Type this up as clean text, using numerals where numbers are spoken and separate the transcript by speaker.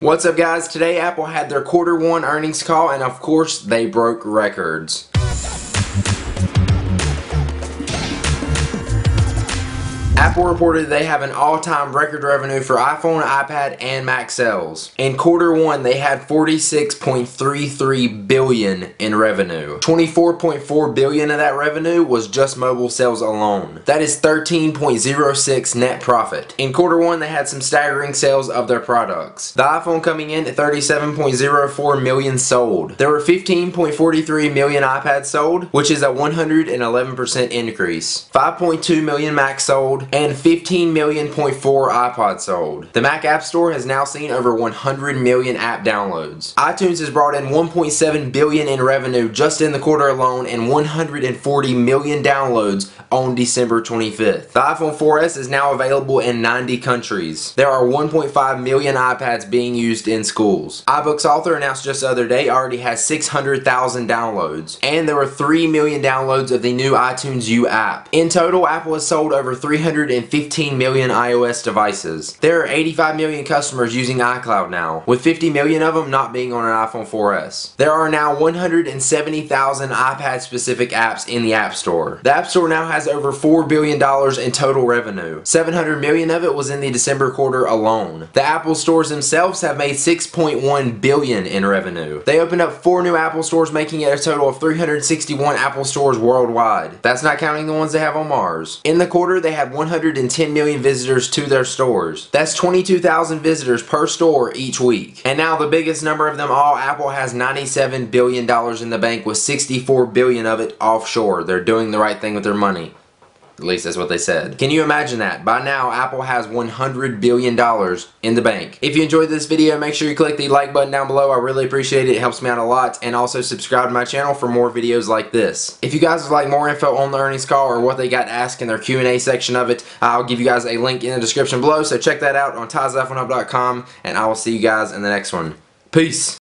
Speaker 1: What's up, guys? Today Apple had their Q1 earnings call, and of course they broke records. Apple reported they have an all-time record revenue for iPhone, iPad, and Mac sales. In Q1, they had $46.33 billion in revenue. $24.4 billion of that revenue was just mobile sales alone. That is 13.06 net profit. In Q1, they had some staggering sales of their products. The iPhone coming in at 37.04 million sold. There were 15.43 million iPads sold, which is a 111% increase. 5.2 million Macs sold, and 15.4 million iPods sold. The Mac App Store has now seen over 100 million app downloads. iTunes has brought in 1.7 billion in revenue just in the quarter alone and 140 million downloads on December 25th. The iPhone 4S is now available in 90 countries. There are 1.5 million iPads being used in schools. iBooks Author announced just the other day already has 600,000 downloads, and there were 3 million downloads of the new iTunes U app. In total, Apple has sold over 315 million iOS devices. There are 85 million customers using iCloud now, with 50 million of them not being on an iPhone 4S. There are now 170,000 iPad-specific apps in the App Store. The App Store now has over $4 billion in total revenue. 700 million of it was in the December quarter alone. The Apple stores themselves have made 6.1 billion in revenue. They opened up 4 new Apple stores, making it a total of 361 Apple stores worldwide. That's not counting the ones they have on Mars. In the quarter, they had 110 million visitors to their stores. That's 22,000 visitors per store each week. And now the biggest number of them all, Apple has $97 billion in the bank, with 64 billion of it offshore. They're doing the right thing with their money. At least that's what they said. Can you imagine that? By now, Apple has $100 billion in the bank. If you enjoyed this video, make sure you click the like button down below. I really appreciate it. It helps me out a lot. And also subscribe to my channel for more videos like this. If you guys would like more info on the earnings call or what they got asked in their Q&A section of it, I'll give you guys a link in the description below. So check that out on TyzFNUp.com, and I will see you guys in the next one. Peace.